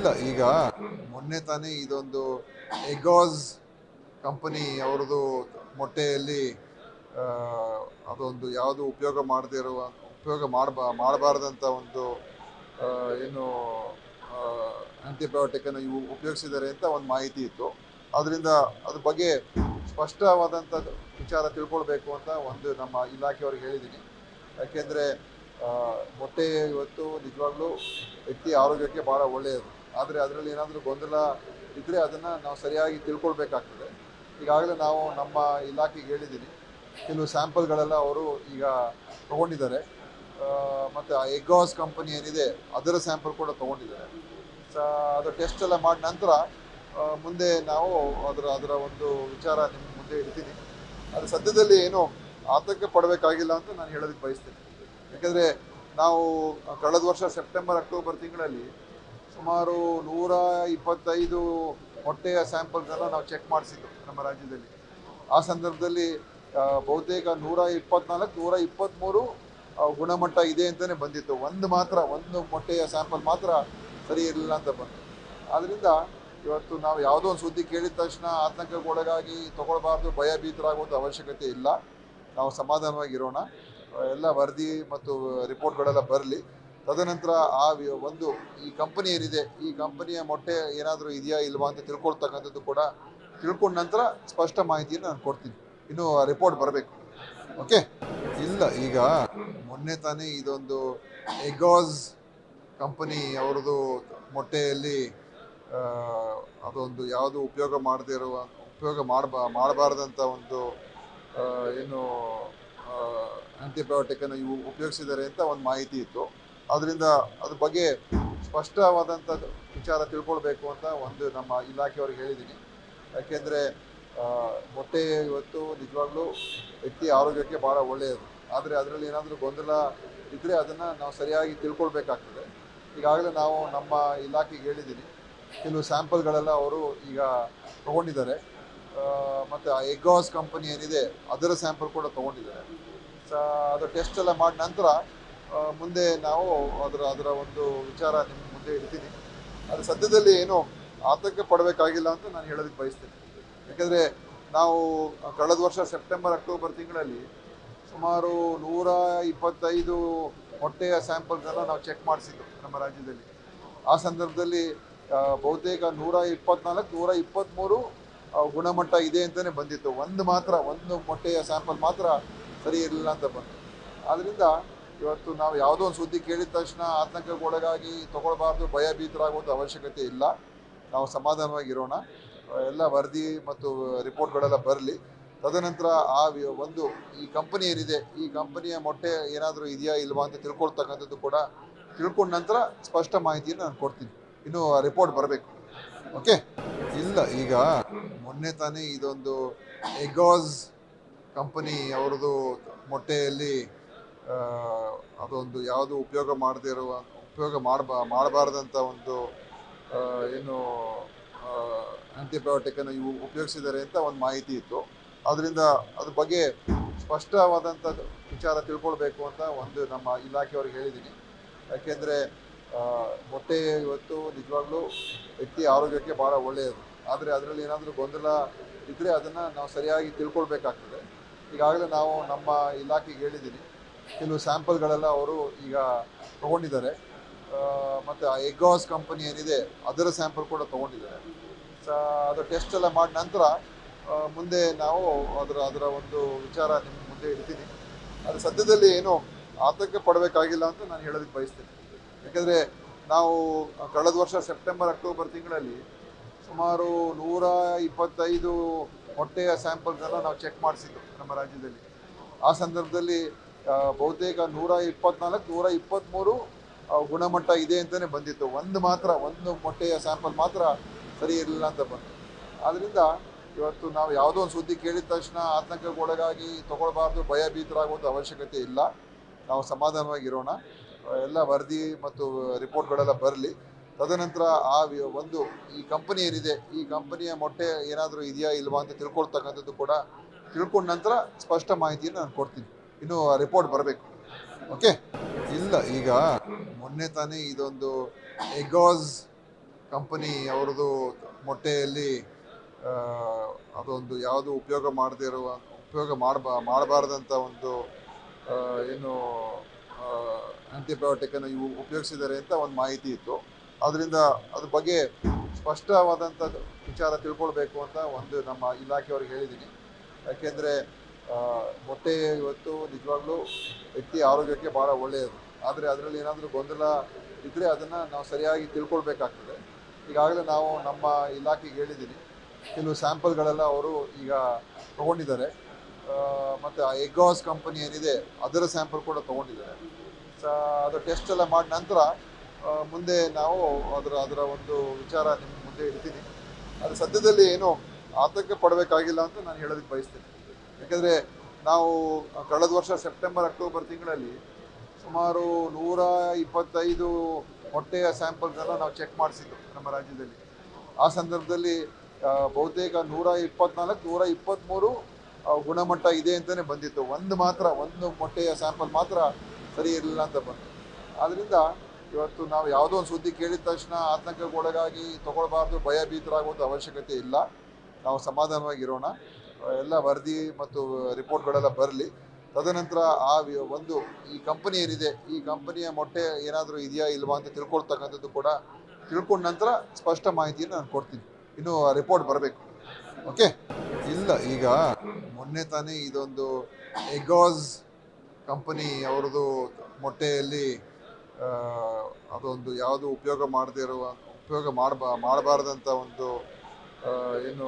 ಇಲ್ಲ ಈಗ ಮೊನ್ನೆ ತಾನೇ ಇದೊಂದು ಎಗಾಸ್ ಕಂಪನಿ ಅವ್ರದ್ದು ಮೊಟ್ಟೆಯಲ್ಲಿ ಆ, ಅದೊಂದು ಯಾವುದು ಉಪಯೋಗ ಮಾಡಬಾರ್ದಂಥ ಒಂದು ಆ, ಏನು ಆಂಟಿಬಯೋಟಿಕನ್ನು ಇವು ಉಪಯೋಗಿಸಿದ್ದಾರೆ ಅಂತ ಒಂದು ಮಾಹಿತಿ ಇತ್ತು. ಅದರಿಂದ ಅದ್ರ ಬಗ್ಗೆ ಸ್ಪಷ್ಟವಾದಂಥ ವಿಚಾರ ತಿಳ್ಕೊಳ್ಬೇಕು ಅಂತ ಒಂದು ನಮ್ಮ ಇಲಾಖೆಯವ್ರಿಗೆ ಹೇಳಿದ್ದೀನಿ. ಯಾಕೆಂದರೆ ಮೊಟ್ಟೆ ಇವತ್ತು ನಿಜವಾಗ್ಲೂ ವ್ಯಕ್ತಿ ಆರೋಗ್ಯಕ್ಕೆ ಭಾಳ ಒಳ್ಳೆಯದು. ಆದರೆ ಅದರಲ್ಲಿ ಏನಾದರೂ ಗೊಂದಲ ಇದ್ದರೆ ಅದನ್ನು ನಾವು ಸರಿಯಾಗಿ ತಿಳ್ಕೊಳ್ಬೇಕಾಗ್ತದೆ. ಈಗಾಗಲೇ ನಾವು ನಮ್ಮ ಇಲಾಖೆಗೆ ಹೇಳಿದ್ದೀನಿ, ಕೆಲವು ಸ್ಯಾಂಪಲ್ಗಳೆಲ್ಲ ಅವರು ಈಗ ತೊಗೊಂಡಿದ್ದಾರೆ. ಮತ್ತು ಆ ಎಗಾಸ್ ಕಂಪನಿ ಏನಿದೆ ಅದರ ಸ್ಯಾಂಪಲ್ ಕೂಡ ತೊಗೊಂಡಿದ್ದಾರೆ. ಅದು ಟೆಸ್ಟ್ ಎಲ್ಲ ಮಾಡಿದ ನಂತರ ಮುಂದೆ ನಾವು ಅದರ ಒಂದು ವಿಚಾರ ನಿಮ್ಮ ಮುಂದೆ ಇಡ್ತೀನಿ. ಅದು ಸದ್ಯದಲ್ಲಿ ಏನು ಆತಂಕ ಪಡಬೇಕಾಗಿಲ್ಲ ಅಂತ ನಾನು ಹೇಳೋದಕ್ಕೆ ಬಯಸ್ತೇನೆ. ಯಾಕೆಂದರೆ ನಾವು ಕಳೆದ ವರ್ಷ ಸೆಪ್ಟೆಂಬರ್ ಅಕ್ಟೋಬರ್ ತಿಂಗಳಲ್ಲಿ ಸುಮಾರು 125 ಮೊಟ್ಟೆಯ ಸ್ಯಾಂಪಲ್ಸನ್ನು ನಾವು ಚೆಕ್ ಮಾಡಿಸಿದ್ದು ನಮ್ಮ ರಾಜ್ಯದಲ್ಲಿ. ಆ ಸಂದರ್ಭದಲ್ಲಿ ಬಹುತೇಕ 124 123 ಗುಣಮಟ್ಟ ಇದೆ ಅಂತಲೇ ಬಂದಿತ್ತು. ಒಂದು ಮೊಟ್ಟೆಯ ಸ್ಯಾಂಪಲ್ ಮಾತ್ರ ಸರಿ ಇರಲಿಲ್ಲ ಅಂತ ಬಂತು. ಆದ್ದರಿಂದ ಇವತ್ತು ನಾವು ಯಾವುದೋ ಒಂದು ಸುದ್ದಿ ಕೇಳಿದ ತಕ್ಷಣ ಆತಂಕಕ್ಕೊಳಗಾಗಿ ತೊಗೊಳ್ಬಾರ್ದು, ಭಯಭೀತರಾಗುವಂಥ ಅವಶ್ಯಕತೆ ಇಲ್ಲ. ನಾವು ಸಮಾಧಾನವಾಗಿರೋಣ. ಎಲ್ಲ ವರದಿ ಮತ್ತು ರಿಪೋರ್ಟ್ಗಳೆಲ್ಲ ಬರಲಿ. ತದನಂತರ ಈ ಕಂಪನಿ ಏನಿದೆ, ಈ ಕಂಪನಿಯ ಮೊಟ್ಟೆ ಏನಾದರೂ ಇದೆಯಾ ಇಲ್ವಾ ಅಂತ ತಿಳ್ಕೊಳ್ತಕ್ಕಂಥದ್ದು ಕೂಡ ತಿಳ್ಕೊಂಡ ನಂತರ ಸ್ಪಷ್ಟ ಮಾಹಿತಿಯನ್ನು ನಾನು ಕೊಡ್ತೀನಿ. ಇನ್ನು ರಿಪೋರ್ಟ್ ಬರಬೇಕು. ಓಕೆ. ಇಲ್ಲ ಈಗ ಮೊನ್ನೆ ತಾನೇ ಇದೊಂದು ಎಗಾಸ್ ಕಂಪನಿ ಅವ್ರದ್ದು ಮೊಟ್ಟೆಯಲ್ಲಿ ಅದೊಂದು ಯಾವುದು ಉಪಯೋಗ ಮಾಡಬಾರ್ದಂಥ ಒಂದು ಏನು ಆಂಟಿಬಯೋಟಿಕನ್ನು ಇವು ಉಪಯೋಗಿಸಿದ್ದಾರೆ ಅಂತ ಒಂದು ಮಾಹಿತಿ ಇತ್ತು. ಅದರಿಂದ ಅದ್ರ ಬಗ್ಗೆ ಸ್ಪಷ್ಟವಾದಂಥ ವಿಚಾರ ತಿಳ್ಕೊಳ್ಬೇಕು ಅಂತ ಒಂದು ನಮ್ಮ ಇಲಾಖೆಯವ್ರಿಗೆ ಹೇಳಿದ್ದೀನಿ. ಯಾಕೆಂದರೆ ಮೊಟ್ಟೆ ಇವತ್ತು ನಿಜವಾಗ್ಲೂ ವ್ಯಕ್ತಿ ಆರೋಗ್ಯಕ್ಕೆ ಭಾಳ ಒಳ್ಳೆಯದು. ಆದರೆ ಅದರಲ್ಲಿ ಏನಾದರೂ ಗೊಂದಲ ಇದ್ದರೆ ಅದನ್ನು ನಾವು ಸರಿಯಾಗಿ ತಿಳ್ಕೊಳ್ಬೇಕಾಗ್ತದೆ. ಈಗಾಗಲೇ ನಾವು ನಮ್ಮ ಇಲಾಖೆಗೆ ಹೇಳಿದ್ದೀನಿ, ಕೆಲವು ಸ್ಯಾಂಪಲ್ಗಳೆಲ್ಲ ಅವರು ಈಗ ತೊಗೊಂಡಿದ್ದಾರೆ. ಮತ್ತು ಆ ಎಗಾಸ್ ಕಂಪನಿ ಏನಿದೆ ಅದರ ಸ್ಯಾಂಪಲ್ ಕೂಡ ತೊಗೊಂಡಿದ್ದಾರೆ. ಅದು ಟೆಸ್ಟ್ ಎಲ್ಲ ಮಾಡಿದ ನಂತರ ಮುಂದೆ ನಾವು ಅದರ ಒಂದು ವಿಚಾರ ನಿಮ್ಮ ಮುಂದೆ ಇಡ್ತೀನಿ. ಅದು ಸದ್ಯದಲ್ಲಿ ಏನು ಆತಂಕ ಪಡಬೇಕಾಗಿಲ್ಲ ಅಂತ ನಾನು ಹೇಳೋದಕ್ಕೆ ಬಯಸ್ತೇನೆ. ಯಾಕೆಂದರೆ ನಾವು ಕಳೆದ ವರ್ಷ ಸೆಪ್ಟೆಂಬರ್ ಅಕ್ಟೋಬರ್ ತಿಂಗಳಲ್ಲಿ ಸುಮಾರು 125 ಮೊಟ್ಟೆಯ ಸ್ಯಾಂಪಲ್ಸನ್ನು ನಾವು ಚೆಕ್ ಮಾಡಿಸಿದ್ದು ನಮ್ಮ ರಾಜ್ಯದಲ್ಲಿ. ಆ ಸಂದರ್ಭದಲ್ಲಿ ಬಹುತೇಕ 124 123 ಗುಣಮಟ್ಟ ಇದೆ ಅಂತಲೇ ಬಂದಿತ್ತು. ಒಂದು ಮೊಟ್ಟೆಯ ಸ್ಯಾಂಪಲ್ ಮಾತ್ರ ಸರಿ ಇರಲಿಲ್ಲ ಅಂತ ಬಂತು. ಆದ್ದರಿಂದ ಇವತ್ತು ನಾವು ಯಾವುದೋ ಒಂದು ಸುದ್ದಿ ಕೇಳಿದ ತಕ್ಷಣ ಆತಂಕಕ್ಕೊಳಗಾಗಿ ತೊಗೊಳ್ಬಾರ್ದು, ಭಯಭೀತರಾಗುವಂಥ ಅವಶ್ಯಕತೆ ಇಲ್ಲ. ನಾವು ಸಮಾಧಾನವಾಗಿರೋಣ. ಎಲ್ಲ ವರದಿ ಮತ್ತು ರಿಪೋರ್ಟ್ಗಳೆಲ್ಲ ಬರಲಿ. ತದನಂತರ ಈ ಕಂಪನಿ ಏನಿದೆ, ಈ ಕಂಪನಿಯ ಮೊಟ್ಟೆ ಏನಾದರೂ ಇದೆಯಾ ಇಲ್ವಾ ಅಂತ ತಿಳ್ಕೊಳ್ತಕ್ಕಂಥದ್ದು ಕೂಡ ತಿಳ್ಕೊಂಡ ನಂತರ ಸ್ಪಷ್ಟ ಮಾಹಿತಿಯನ್ನು ನಾನು ಕೊಡ್ತೀನಿ. ಇನ್ನು ರಿಪೋರ್ಟ್ ಬರಬೇಕು. ಓಕೆ. ಇಲ್ಲ ಈಗ ಮೊನ್ನೆ ತಾನೇ ಇದೊಂದು ಎಗಾಸ್ ಕಂಪನಿ ಅವ್ರದ್ದು ಮೊಟ್ಟೆಯಲ್ಲಿ ಅದೊಂದು ಯಾವುದು ಉಪಯೋಗ ಮಾಡಬಾರ್ದಂಥ ಒಂದು ಏನು ಆಂಟಿಬಯೋಟಿಕನ್ನು ಇವು ಉಪಯೋಗಿಸಿದ್ದಾರೆ ಅಂತ ಒಂದು ಮಾಹಿತಿ ಇತ್ತು. ಅದರಿಂದ ಅದ್ರ ಬಗ್ಗೆ ಸ್ಪಷ್ಟವಾದಂಥ ವಿಚಾರ ತಿಳ್ಕೊಳ್ಬೇಕು ಅಂತ ಒಂದು ನಮ್ಮ ಇಲಾಖೆಯವ್ರಿಗೆ ಹೇಳಿದ್ದೀನಿ. ಯಾಕೆಂದರೆ ಮೊಟ್ಟೆ ಇವತ್ತು ನಿಜವಾಗ್ಲೂ ವ್ಯಕ್ತಿ ಆರೋಗ್ಯಕ್ಕೆ ಭಾಳ ಒಳ್ಳೆಯದು. ಆದರೆ ಅದರಲ್ಲಿ ಏನಾದರೂ ಗೊಂದಲ ಇದ್ದರೆ ಅದನ್ನು ನಾವು ಸರಿಯಾಗಿ ತಿಳ್ಕೊಳ್ಬೇಕಾಗ್ತದೆ. ಈಗಾಗಲೇ ನಾವು ನಮ್ಮ ಇಲಾಖೆಗೆ ಹೇಳಿದ್ದೀನಿ, ಕೆಲವು ಸ್ಯಾಂಪಲ್ಗಳೆಲ್ಲ ಅವರು ಈಗ ತೊಗೊಂಡಿದ್ದಾರೆ. ಮತ್ತು ಆ ಎಗಾಸ್ ಕಂಪನಿ ಏನಿದೆ ಅದರ ಸ್ಯಾಂಪಲ್ ಕೂಡ ತೊಗೊಂಡಿದ್ದಾರೆ. ಅದು ಟೆಸ್ಟ್ ಎಲ್ಲ ಮಾಡಿದ ನಂತರ ಮುಂದೆ ನಾವು ಅದರ ಒಂದು ವಿಚಾರ ನಿಮ್ಮ ಮುಂದೆ ಇಡ್ತೀನಿ. ಅದು ಸದ್ಯದಲ್ಲಿ ಏನು ಆತಂಕ ಪಡಬೇಕಾಗಿಲ್ಲ ಅಂತ ನಾನು ಹೇಳೋದಕ್ಕೆ ಬಯಸ್ತೇನೆ. ಯಾಕೆಂದರೆ ನಾವು ಕಳೆದ ವರ್ಷ ಸೆಪ್ಟೆಂಬರ್ ಅಕ್ಟೋಬರ್ ತಿಂಗಳಲ್ಲಿ ಸುಮಾರು 125 ಮೊಟ್ಟೆಯ ಸ್ಯಾಂಪಲ್ಸನ್ನು ನಾವು ಚೆಕ್ ಮಾಡಿಸಿದ್ದು ನಮ್ಮ ರಾಜ್ಯದಲ್ಲಿ. ಆ ಸಂದರ್ಭದಲ್ಲಿ ಬಹುತೇಕ 124 123 ಗುಣಮಟ್ಟ ಇದೆ ಅಂತಲೇ ಬಂದಿತ್ತು. ಒಂದು ಮೊಟ್ಟೆಯ ಸ್ಯಾಂಪಲ್ ಮಾತ್ರ ಸರಿ ಇರಲಿಲ್ಲ ಅಂತ ಬಂತು. ಆದ್ದರಿಂದ ಇವತ್ತು ನಾವು ಯಾವುದೋ ಒಂದು ಸುದ್ದಿ ಕೇಳಿದ ತಕ್ಷಣ ಆತಂಕಕ್ಕೊಳಗಾಗಿ ತೊಗೊಳ್ಬಾರ್ದು, ಭಯಭೀತರಾಗುವಂಥ ಅವಶ್ಯಕತೆ ಇಲ್ಲ. ನಾವು ಸಮಾಧಾನವಾಗಿರೋಣ. ಎಲ್ಲ ವರದಿ ಮತ್ತು ರಿಪೋರ್ಟ್ಗಳೆಲ್ಲ ಬರಲಿ. ತದನಂತರ ಈ ಕಂಪನಿ ಏನಿದೆ, ಈ ಕಂಪನಿಯ ಮೊಟ್ಟೆ ಏನಾದರೂ ಇದೆಯಾ ಇಲ್ವಾ ಅಂತ ತಿಳ್ಕೊಳ್ತಕ್ಕಂಥದ್ದು ಕೂಡ ತಿಳ್ಕೊಂಡ ನಂತರ ಸ್ಪಷ್ಟ ಮಾಹಿತಿಯನ್ನು ನಾನು ಕೊಡ್ತೀನಿ. ಇನ್ನು ರಿಪೋರ್ಟ್ ಬರಬೇಕು. ಓಕೆ. ಇಲ್ಲ ಈಗ ಮೊನ್ನೆ ತಾನೇ ಇದೊಂದು ಎಗಾಸ್ ಕಂಪನಿ ಅವ್ರದ್ದು ಮೊಟ್ಟೆಯಲ್ಲಿ ಆ, ಅದೊಂದು ಯಾವುದು ಉಪಯೋಗ ಮಾಡಬಾರ್ದಂಥ ಒಂದು ಆ, ಏನು ಆಂಟಿಬಯೋಟಿಕನ್ನು ಇವು ಉಪಯೋಗಿಸಿದ್ದಾರೆ ಅಂತ ಒಂದು ಮಾಹಿತಿ ಇತ್ತು. ಅದರಿಂದ ಅದ್ರ ಬಗ್ಗೆ ಸ್ಪಷ್ಟವಾದಂಥ ವಿಚಾರ ತಿಳ್ಕೊಳ್ಬೇಕು ಅಂತ ಒಂದು ನಮ್ಮ ಇಲಾಖೆಯವ್ರಿಗೆ ಹೇಳಿದ್ದೀನಿ. ಯಾಕೆಂದರೆ ಮೊಟ್ಟೆ ಇವತ್ತು ನಿಜವಾಗ್ಲೂ ವ್ಯಕ್ತಿ ಆರೋಗ್ಯಕ್ಕೆ ಭಾಳ ಒಳ್ಳೆಯದು. ಆದರೆ ಅದರಲ್ಲಿ ಏನಾದರೂ ಗೊಂದಲ ಇದ್ದರೆ ಅದನ್ನು ನಾವು ಸರಿಯಾಗಿ ತಿಳ್ಕೊಳ್ಬೇಕಾಗ್ತದೆ. ಈಗಾಗಲೇ ನಾವು ನಮ್ಮ ಇಲಾಖೆಗೆ ಹೇಳಿದ್ದೀನಿ, ಕೆಲವು ಸ್ಯಾಂಪಲ್ಗಳೆಲ್ಲ ಅವರು ಈಗ ತೊಗೊಂಡಿದ್ದಾರೆ. ಮತ್ತು ಆ ಎಗ್ಗಾಸ್ ಕಂಪನಿ ಏನಿದೆ ಅದರ ಸ್ಯಾಂಪಲ್ ಕೂಡ ತೊಗೊಂಡಿದ್ದಾರೆ. ಅದು ಟೆಸ್ಟ್ ಎಲ್ಲ ಮಾಡಿದ ನಂತರ ಮುಂದೆ ನಾವು ಅದರ ಒಂದು ವಿಚಾರ ನಿಮ್ಮ ಮುಂದೆ ಇಡ್ತೀನಿ. ಅದು ಸದ್ಯದಲ್ಲಿ ಏನು ಆತಂಕ ಪಡಬೇಕಾಗಿಲ್ಲ ಅಂತ ನಾನು ಹೇಳೋದಕ್ಕೆ ಬಯಸ್ತೇನೆ. ಯಾಕೆಂದರೆ ನಾವು ಕಳೆದ ವರ್ಷ ಸೆಪ್ಟೆಂಬರ್ ಅಕ್ಟೋಬರ್ ತಿಂಗಳಲ್ಲಿ ಸುಮಾರು 125 ಮೊಟ್ಟೆಯ ಸ್ಯಾಂಪಲ್ಸನ್ನು ನಾವು ಚೆಕ್ ಮಾಡಿಸಿದ್ದು ನಮ್ಮ ರಾಜ್ಯದಲ್ಲಿ. ಆ ಸಂದರ್ಭದಲ್ಲಿ ಬಹುತೇಕ 124 123 ಗುಣಮಟ್ಟ ಇದೆ ಅಂತಲೇ ಬಂದಿತ್ತು. ಒಂದು ಮೊಟ್ಟೆಯ ಸ್ಯಾಂಪಲ್ ಮಾತ್ರ ಸರಿ ಇರಲಿಲ್ಲ ಅಂತ ಬಂತು. ಆದ್ದರಿಂದ ಇವತ್ತು ನಾವು ಯಾವುದೋ ಒಂದು ಸುದ್ದಿ ಕೇಳಿದ ತಕ್ಷಣ ಆತಂಕಕ್ಕೊಳಗಾಗಿ ತೊಗೊಳ್ಬಾರ್ದು, ಭಯಭೀತರಾಗುವಂಥ ಅವಶ್ಯಕತೆ ಇಲ್ಲ. ನಾವು ಸಮಾಧಾನವಾಗಿರೋಣ. ಎಲ್ಲ ವರದಿ ಮತ್ತು ರಿಪೋರ್ಟ್ಗಳೆಲ್ಲ ಬರಲಿ. ತದನಂತರ ಈ ಕಂಪನಿ ಏನಿದೆ, ಈ ಕಂಪನಿಯ ಮೊಟ್ಟೆ ಏನಾದರೂ ಇದೆಯಾ ಇಲ್ವಾ ಅಂತ ತಿಳ್ಕೊಳ್ತಕ್ಕಂಥದ್ದು ಕೂಡ ತಿಳ್ಕೊಂಡ ನಂತರ ಸ್ಪಷ್ಟ ಮಾಹಿತಿಯನ್ನು ನಾನು ಕೊಡ್ತೀನಿ. ಇನ್ನು ರಿಪೋರ್ಟ್ ಬರಬೇಕು. ಓಕೆ. ಇಲ್ಲ, ಈಗ ಮೊನ್ನೆ ತಾನೇ ಇದೊಂದು ಎಗ್ಗಾಸ್ ಕಂಪನಿ ಅವ್ರದ್ದು ಮೊಟ್ಟೆಯಲ್ಲಿ ಅದೊಂದು ಯಾವುದು ಉಪಯೋಗ ಮಾಡಬಾರ್ದಂಥ ಒಂದು ಏನು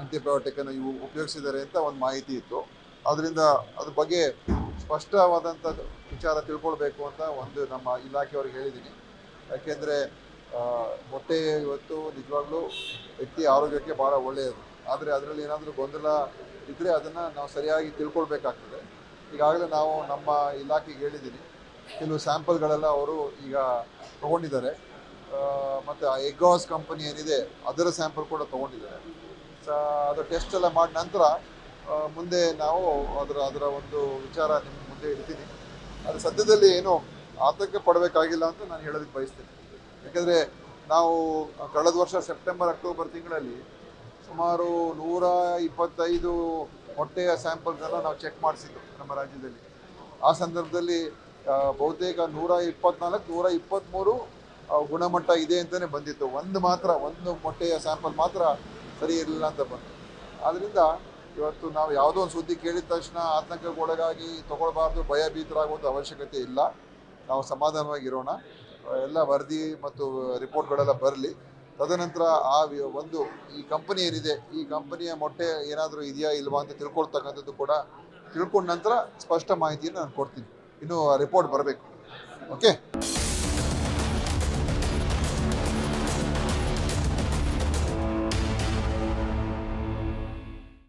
ಆಂಟಿಬಯೋಟಿಕನ್ನು ಇವು ಉಪಯೋಗಿಸಿದ್ದಾರೆ ಅಂತ ಒಂದು ಮಾಹಿತಿ ಇತ್ತು. ಅದರಿಂದ ಅದ್ರ ಬಗ್ಗೆ ಸ್ಪಷ್ಟವಾದಂಥ ವಿಚಾರ ತಿಳ್ಕೊಳ್ಬೇಕು ಅಂತ ಒಂದು ನಮ್ಮ ಇಲಾಖೆಯವ್ರಿಗೆ ಹೇಳಿದ್ದೀನಿ. ಯಾಕೆಂದರೆ ಮೊಟ್ಟೆ ಇವತ್ತು ನಿಜವಾಗ್ಲೂ ವ್ಯಕ್ತಿ ಆರೋಗ್ಯಕ್ಕೆ ಭಾಳ ಒಳ್ಳೆಯದು. ಆದರೆ ಅದರಲ್ಲಿ ಏನಾದರೂ ಗೊಂದಲ ಇದ್ದರೆ ಅದನ್ನು ನಾವು ಸರಿಯಾಗಿ ತಿಳ್ಕೊಳ್ಬೇಕಾಗ್ತದೆ. ಈಗಾಗಲೇ ನಾವು ನಮ್ಮ ಇಲಾಖೆಗೆ ಹೇಳಿದ್ದೀನಿ, ಕೆಲವು ಸ್ಯಾಂಪಲ್ಗಳೆಲ್ಲ ಅವರು ಈಗ ತೊಗೊಂಡಿದ್ದಾರೆ. ಮತ್ತು ಆ ಎಗ್ಗಾಸ್ ಕಂಪನಿ ಏನಿದೆ ಅದರ ಸ್ಯಾಂಪಲ್ ಕೂಡ ತೊಗೊಂಡಿದ್ದಾರೆ. ಅದು ಟೆಸ್ಟ್ ಎಲ್ಲ ಮಾಡಿದ ನಂತರ ಮುಂದೆ ನಾವು ಅದರ ಒಂದು ವಿಚಾರ ನಿಮ್ಮ ಮುಂದೆ ಇಡ್ತೀನಿ. ಅದು ಸದ್ಯದಲ್ಲಿ ಏನು ಆತಂಕ ಪಡಬೇಕಾಗಿಲ್ಲ ಅಂತ ನಾನು ಹೇಳೋದಕ್ಕೆ ಬಯಸ್ತೇನೆ. ಯಾಕೆಂದರೆ ನಾವು ಕಳೆದ ವರ್ಷ ಸೆಪ್ಟೆಂಬರ್ ಅಕ್ಟೋಬರ್ ತಿಂಗಳಲ್ಲಿ ಸುಮಾರು 125 ಮೊಟ್ಟೆಯ ಸ್ಯಾಂಪಲ್ಸನ್ನು ನಾವು ಚೆಕ್ ಮಾಡಿಸಿದ್ದು ನಮ್ಮ ರಾಜ್ಯದಲ್ಲಿ. ಆ ಸಂದರ್ಭದಲ್ಲಿ ಬಹುತೇಕ 124 123 ಗುಣಮಟ್ಟ ಇದೆ ಅಂತಲೇ ಬಂದಿತ್ತು. ಒಂದು ಮೊಟ್ಟೆಯ ಸ್ಯಾಂಪಲ್ ಮಾತ್ರ ಸರಿ ಇರಲಿಲ್ಲ ಅಂತ ಬಂತು. ಆದ್ದರಿಂದ ಇವತ್ತು ನಾವು ಯಾವುದೋ ಒಂದು ಸುದ್ದಿ ಕೇಳಿದ ತಕ್ಷಣ ಆತಂಕಕ್ಕೊಳಗಾಗಿ ತೊಗೊಳ್ಬಾರ್ದು, ಭಯಭೀತರಾಗುವಂಥ ಅವಶ್ಯಕತೆ ಇಲ್ಲ. ನಾವು ಸಮಾಧಾನವಾಗಿರೋಣ. ಎಲ್ಲ ವರದಿ ಮತ್ತು ರಿಪೋರ್ಟ್ಗಳೆಲ್ಲ ಬರಲಿ. ತದನಂತರ ಈ ಕಂಪನಿ ಏನಿದೆ, ಈ ಕಂಪನಿಯ ಮೊಟ್ಟೆ ಏನಾದರೂ ಇದೆಯಾ ಇಲ್ವಾ ಅಂತ ತಿಳ್ಕೊಳ್ತಕ್ಕಂಥದ್ದು ಕೂಡ ತಿಳ್ಕೊಂಡ ನಂತರ ಸ್ಪಷ್ಟ ಮಾಹಿತಿಯನ್ನು ನಾನು ಕೊಡ್ತೀನಿ. ಇನ್ನು ರಿಪೋರ್ಟ್ ಬರಬೇಕು. ಓಕೆ.